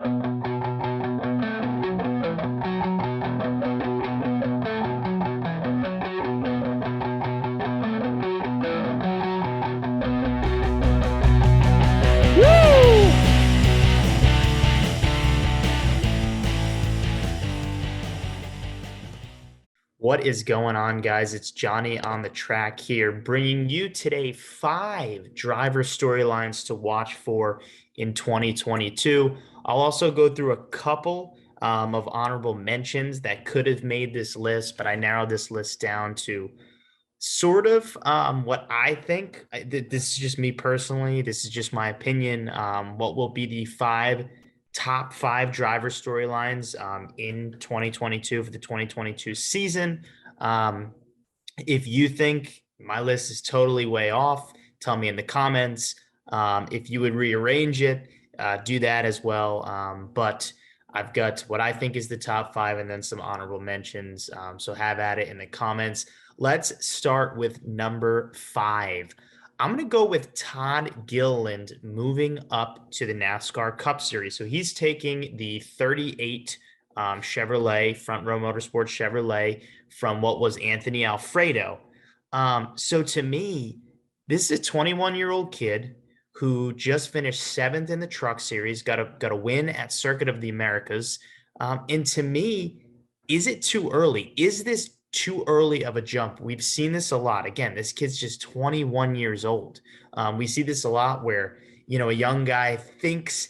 What is going on, guys? It's Johnny on the track here, bringing you today 5 driver storylines to watch for in 2022. I'll also go through a couple of honorable mentions that could have made this list, but I narrowed this list down to sort of what I think. This is just me personally. This is just my opinion. What will be the top five driver storylines in 2022 for the 2022 season. If you think my list is totally way off, tell me in the comments. If you would rearrange it, do that as well. But I've got what I think is the top 5 and then some honorable mentions. So have at it in the comments. Let's start with number 5. I'm going to go with Todd Gilland moving up to the NASCAR Cup Series. So he's taking the 38 Chevrolet, Front Row Motorsports Chevrolet, from what was Anthony Alfredo. So to me, this is a 21-year-old kid who just finished 7th in the Truck Series, got a win at Circuit of the Americas. And to me, is it too early? Is this too early of a jump? We've seen this a lot. Again, this kid's just 21 years old. We see this a lot where, a young guy thinks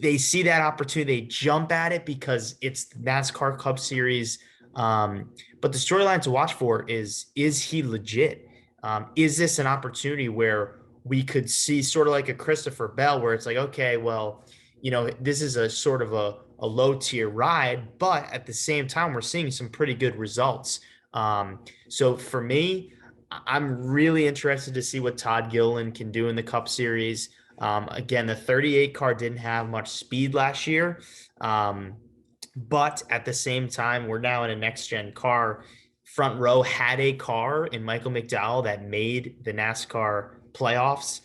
they see that opportunity, they jump at it because it's the NASCAR Cup Series. But the storyline to watch for is he legit? Is this an opportunity where we could see sort of like a Christopher Bell, where it's like, okay, well, this is a sort of a low tier ride, but at the same time, we're seeing some pretty good results. So for me, I'm really interested to see what Todd Gillan can do in the Cup Series. Again, the 38 car didn't have much speed last year. But at the same time, we're now in a next gen car. Front Row had a car in Michael McDowell that made the NASCAR playoffs.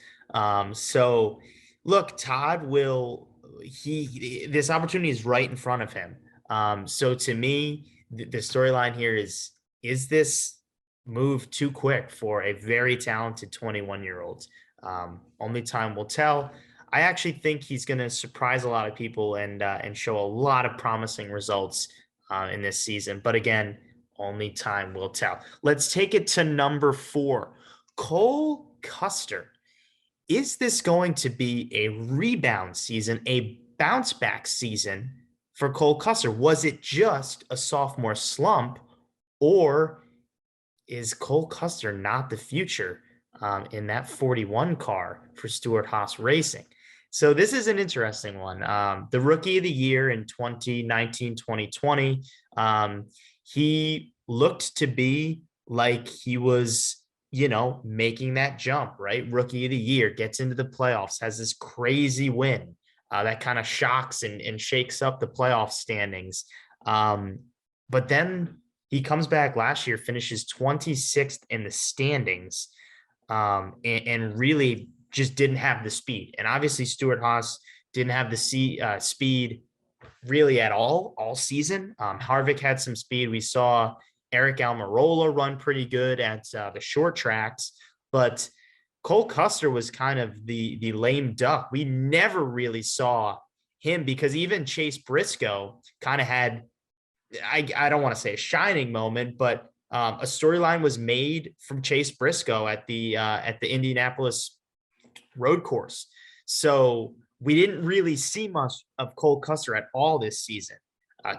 So look, Todd this opportunity is right in front of him. So to me, the storyline here is this move too quick for a very talented 21-year-old? Only time will tell. I actually think he's going to surprise a lot of people and show a lot of promising results in this season. But again, only time will tell. Let's take it to number 4. Colt Custer. Is this going to be a rebound season, a bounce back season for Colt Custer? Was it just a sophomore slump, or is Colt Custer not the future in that 41 car for Stewart-Haas Racing? So this is an interesting one. The Rookie of the Year in 2019, 2020, he looked to be like he was, making that jump, right? Rookie of the Year, gets into the playoffs, has this crazy win that kind of shocks and shakes up the playoff standings. But then he comes back last year, finishes 26th in the standings, and really just didn't have the speed. And obviously Stewart-Haas didn't have the speed really at all season. Harvick had some speed. We saw Eric Almirola run pretty good at the short tracks, but Colt Custer was kind of the lame duck. We never really saw him, because even Chase Briscoe kind of had, I don't want to say a shining moment, but a storyline was made from Chase Briscoe at the Indianapolis road course. So we didn't really see much of Colt Custer at all this season.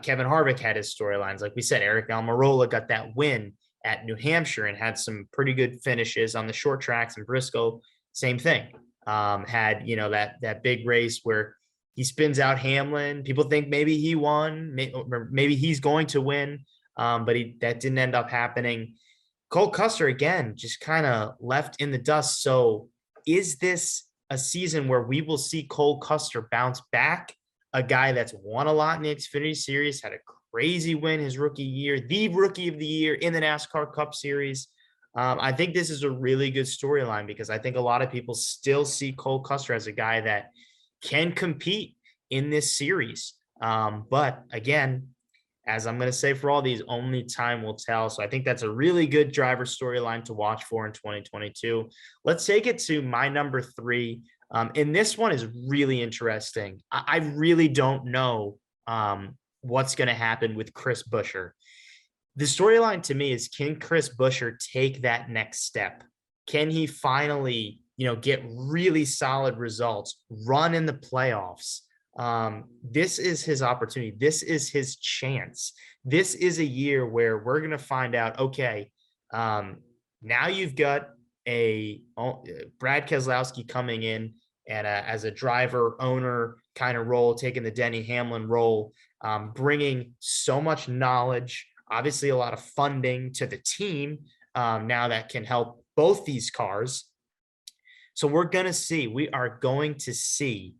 Kevin Harvick had his storylines. Like we said, Eric Almirola got that win at New Hampshire and had some pretty good finishes on the short tracks. And Briscoe, same thing. Had, that big race where he spins out Hamlin. People think maybe he won, maybe he's going to win, but that didn't end up happening. Colt Custer, again, just kind of left in the dust. So is this a season where we will see Colt Custer bounce back? A guy that's won a lot in the Xfinity Series, had a crazy win his rookie year, the Rookie of the Year in the NASCAR Cup Series. I think this is a really good storyline, because I think a lot of people still see Colt Custer as a guy that can compete in this series. But again, as I'm going to say for all these, only time will tell. So I think that's a really good driver storyline to watch for in 2022. Let's take it to my number three. And this one is really interesting. I really don't know what's going to happen with Chris Buescher. The storyline to me is, can Chris Buescher take that next step? Can he finally, get really solid results, run in the playoffs? This is his opportunity. This is his chance. This is a year where we're going to find out, okay, now you've got Brad Keselowski coming in and as a driver owner kind of role, taking the Denny Hamlin role, bringing so much knowledge, obviously a lot of funding to the team now that can help both these cars. So we are going to see,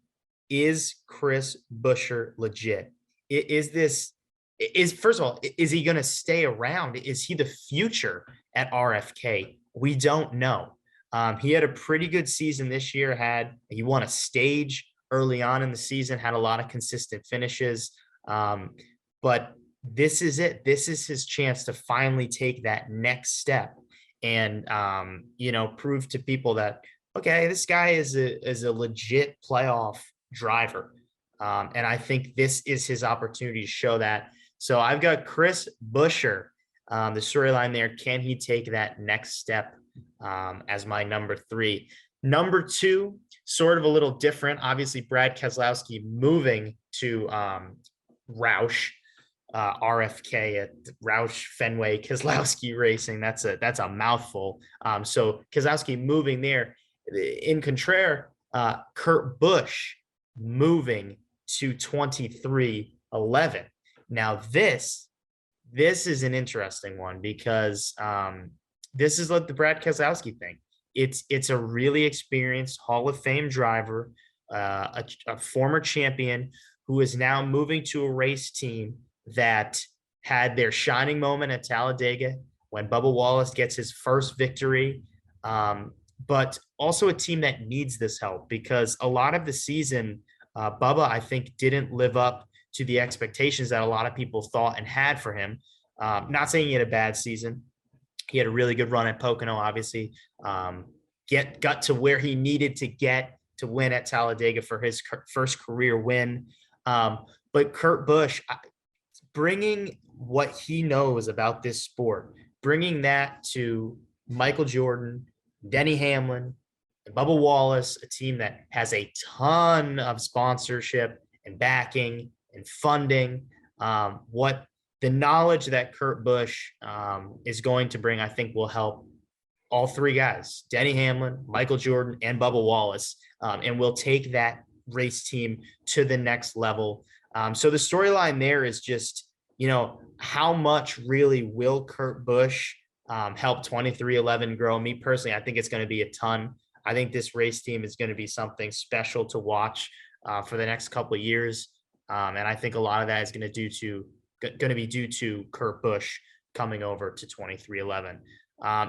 is Chris Buescher legit? First of all, is he going to stay around? Is he the future at RFK? We don't know. He had a pretty good season this year. He won a stage early on in the season, had a lot of consistent finishes. But this is it. This is his chance to finally take that next step and, prove to people that, okay, this guy is a legit playoff driver. And I think this is his opportunity to show that. So I've got Chris Buescher, the storyline there. Can he take that next step as my number three? Number two, sort of a little different. Obviously, Brad Keselowski moving to Roush, RFK at Roush Fenway Keselowski Racing. That's a mouthful. So Keselowski moving there. In contrary, Kurt Busch moving to 2311. Now this is an interesting one because this is like the Brad Keselowski thing. It's a really experienced Hall of Fame driver, a former champion who is now moving to a race team that had their shining moment at Talladega when Bubba Wallace gets his first victory. But also a team that needs this help because a lot of the season, Bubba, I think, didn't live up to the expectations that a lot of people thought and had for him. Not saying he had a bad season. He had a really good run at Pocono, obviously. Got to where he needed to get to win at Talladega for his first career win. But Kurt Busch, bringing what he knows about this sport, bringing that to Michael Jordan, Denny Hamlin, and Bubba Wallace, a team that has a ton of sponsorship and backing and funding. What the knowledge that Kurt Busch is going to bring, I think, will help all three guys, Denny Hamlin, Michael Jordan, and Bubba Wallace, and will take that race team to the next level. So the storyline there is just, how much really will Kurt Busch help 2311 grow? Me personally, I think it's going to be a ton. I think this race team is going to be something special to watch for the next couple of years. And I think a lot of that is going to be due to Kurt Busch coming over to 2311.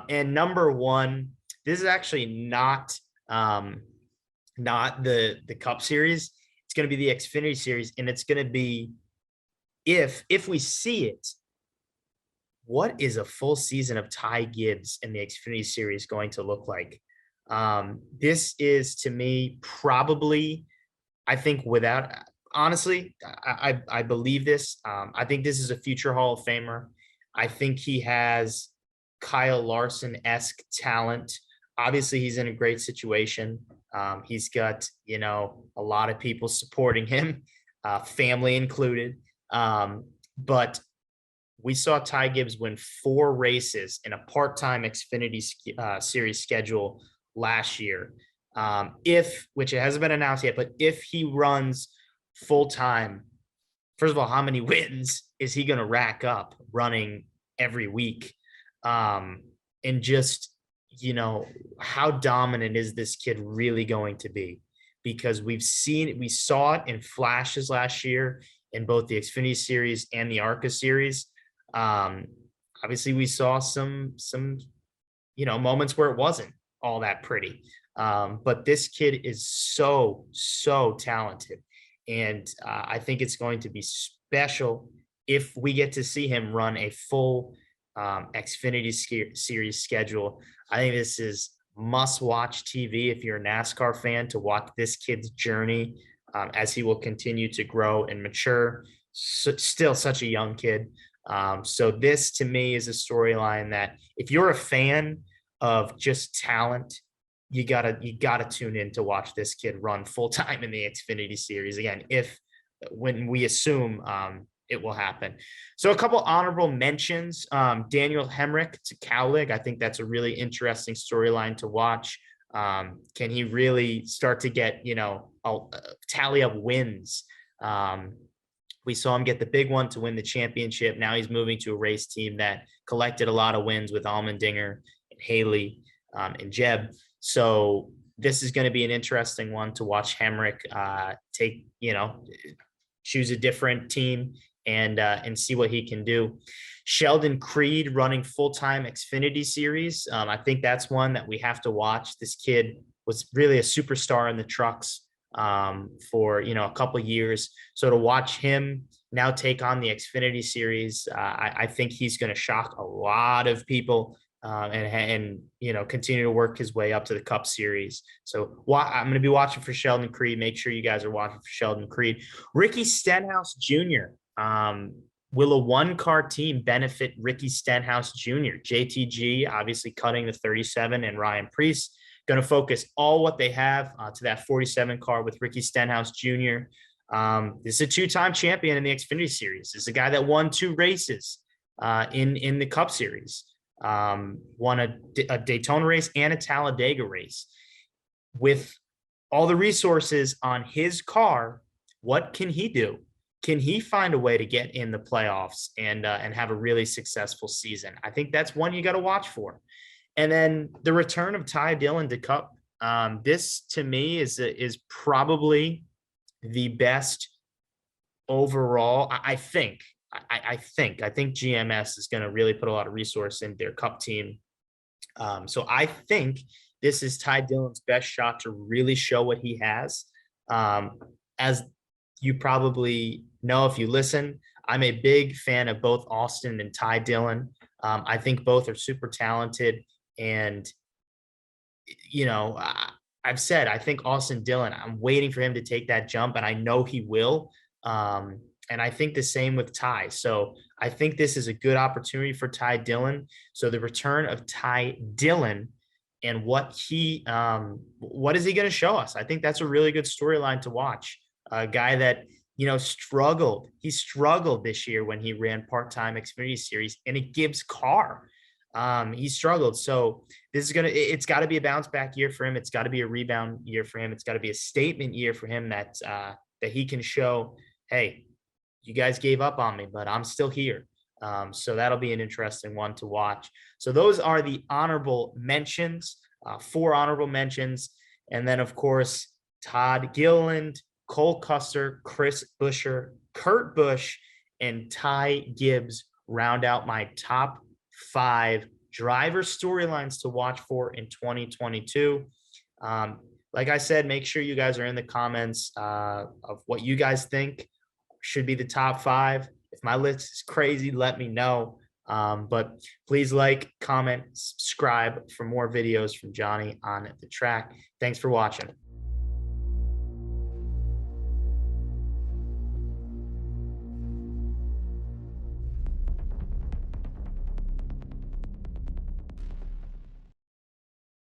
And number one, this is actually not the Cup Series. It's going to be the Xfinity Series, and it's going to be, if we see it, what is a full season of Ty Gibbs in the Xfinity Series going to look like? This is, to me, probably, I think, honestly, I believe this. I think this is a future Hall of Famer. I think he has Kyle Larson-esque talent. Obviously, he's in a great situation. He's got, a lot of people supporting him, family included. But we saw Ty Gibbs win 4 races in a part-time Xfinity Series schedule last year. Which it hasn't been announced yet, but if he runs full-time, first of all, how many wins is he going to rack up running every week? And just, how dominant is this kid really going to be? Because we saw it in flashes last year in both the Xfinity Series and the ARCA Series. Obviously, we saw some moments where it wasn't all that pretty. But this kid is so talented. And I think it's going to be special if we get to see him run a full Xfinity Series schedule. I think this is must-watch TV if you're a NASCAR fan, to watch this kid's journey as he will continue to grow and mature. Still such a young kid. So this to me is a storyline that if you're a fan of just talent, you gotta tune in to watch this kid run full time in the Xfinity Series again. If when we assume it will happen. So a couple honorable mentions. Daniel Hemrick to Cowlig. I think that's a really interesting storyline to watch. Can he really start to get, a tally of wins? We saw him get the big one to win the championship. Now he's moving to a race team that collected a lot of wins with Allmendinger and Haley and Jeb. So this is going to be an interesting one to watch Hemrick choose a different team and see what he can do. Sheldon Creed running full-time Xfinity Series. I think that's one that we have to watch. This kid was really a superstar in the trucks for a couple of years. So to watch him now take on the Xfinity Series, I think he's going to shock a lot of people and continue to work his way up to the Cup Series. So I'm going to be watching for Sheldon Creed. Make sure you guys are watching for Sheldon Creed. Ricky Stenhouse Jr. Will a one-car team benefit Ricky Stenhouse Jr.? JTG obviously cutting the 37 and Ryan Preece. Going to focus all what they have to that 47 car with Ricky Stenhouse Jr. This is a two-time champion in the Xfinity Series. This is a guy that won 2 races in the Cup Series. Won a Daytona race and a Talladega race. With all the resources on his car, what can he do? Can he find a way to get in the playoffs and have a really successful season? I think that's one you got to watch for. And then the return of Ty Dillon to Cup. This to me is probably the best overall. I think GMS is going to really put a lot of resource in their Cup team. So I think this is Ty Dillon's best shot to really show what he has. As you probably know if you listen, I'm a big fan of both Austin and Ty Dillon. I think both are super talented. And, I've said, I think Austin Dillon, I'm waiting for him to take that jump, and I know he will. And I think the same with Ty. So I think this is a good opportunity for Ty Dillon. So the return of Ty Dillon and what is he going to show us? I think that's a really good storyline to watch. A guy that, struggled. He struggled this year when he ran part-time Xfinity Series in a Gibbs car. He struggled. So it's got to be a bounce back year for him. It's got to be a rebound year for him. It's got to be a statement year for him that he can show, hey, you guys gave up on me, but I'm still here. So that'll be an interesting one to watch. So those are the honorable mentions, 4 honorable mentions. And then of course, Todd Gilland, Colt Custer, Chris Buescher, Kurt Busch, and Ty Gibbs round out my top 5 driver storylines to watch for in 2022. Like I said, make sure you guys are in the comments of what you guys think should be the top 5. If my list is crazy, let me know. But please like, comment, subscribe for more videos from Johnny on the track. Thanks for watching.